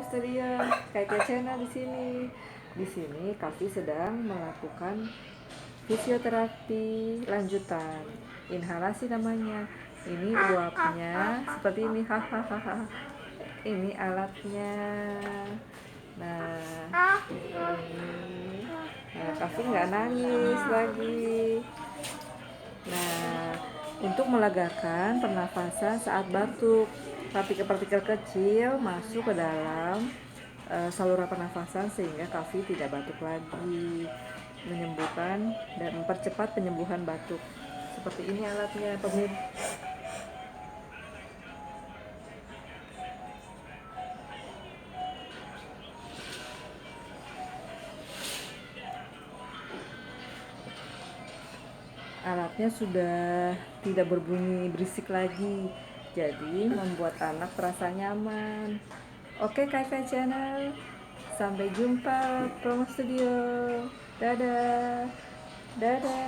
Studio, Kaita Channel di sini. Di sini Kavi sedang melakukan fisioterapi lanjutan, inhalasi namanya. Ini uapnya seperti ini, hahaha. Ini alatnya. Nah, ini. Nah, Kavi nggak nangis lagi. Nah, untuk melegakan pernafasan saat batuk, partikel-partikel kecil masuk ke dalam saluran pernafasan sehingga Kavi tidak batuk lagi, menyembuhkan dan mempercepat penyembuhan batuk. Seperti ini alatnya, pemirsa. Alatnya sudah tidak berbunyi berisik lagi, jadi membuat anak terasa nyaman. Oke, Kaita Channel, sampai jumpa Promo Studio. Dadah, dadah.